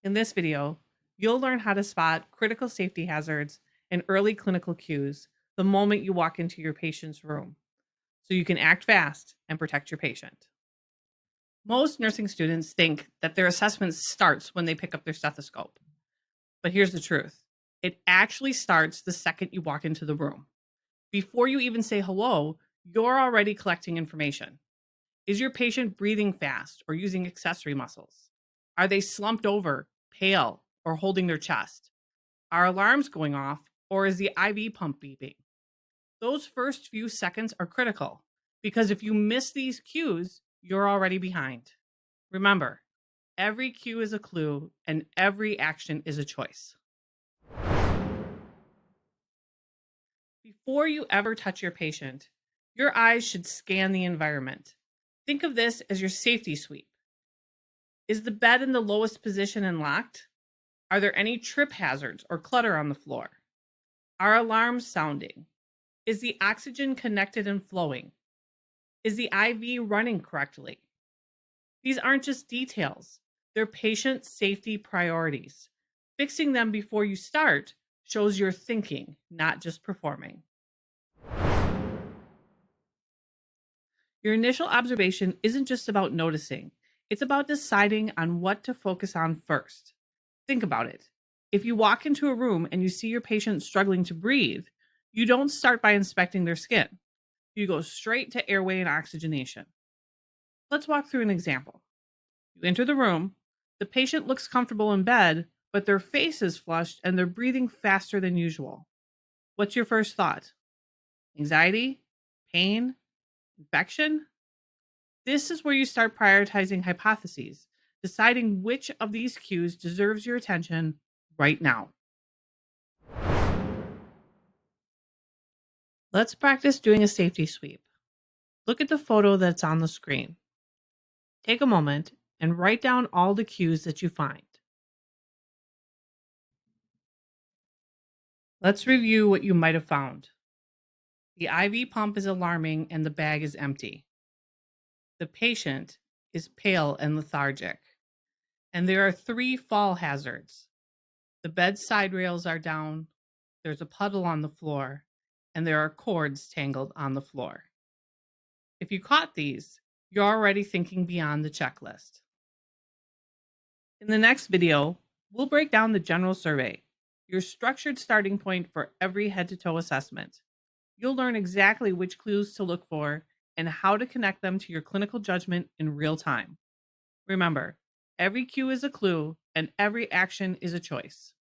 In this video, you'll learn how to spot critical safety hazards and early clinical cues the moment you walk into your patient's room so you can act fast and protect your patient. Most nursing students think that their assessment starts when they pick up their stethoscope. But here's the truth. It actually starts the second you walk into the room. Before you even say hello, you're already collecting information. Is your patient breathing fast or using accessory muscles? Are they slumped over, pale, or holding their chest? Are alarms going off, or is the IV pump beeping? Those first few seconds are critical because if you miss these cues, you're already behind. Remember, every cue is a clue and every action is a choice. Before you ever touch your patient, your eyes should scan the environment. Think of this as your safety sweep. Is the bed in the lowest position and locked? Are there any trip hazards or clutter on the floor? Are alarms sounding? Is the oxygen connected and flowing? Is the IV running correctly? These aren't just details, they're patient safety priorities. Fixing them before you start shows you're thinking, not just performing. Your initial observation isn't just about noticing, it's about deciding on what to focus on first. Think about it. If you walk into a room and you see your patient struggling to breathe, you don't start by inspecting their skin. You go straight to airway and oxygenation. Let's walk through an example. You enter the room, the patient looks comfortable in bed, but their face is flushed and they're breathing faster than usual. What's your first thought? Anxiety? Pain? Infection? This is where you start prioritizing hypotheses, deciding which of these cues deserves your attention right now. Let's practice doing a safety sweep. Look at the photo that's on the screen. Take a moment and write down all the cues that you find. Let's review what you might have found. The IV pump is alarming and the bag is empty. The patient is pale and lethargic. And there are 3 fall hazards. The bedside rails are down, there's a puddle on the floor, and there are cords tangled on the floor. If you caught these, you're already thinking beyond the checklist. In the next video, we'll break down the general survey, your structured starting point for every head-to-toe assessment. You'll learn exactly which clues to look for and how to connect them to your clinical judgment in real time. Remember, every cue is a clue and every action is a choice.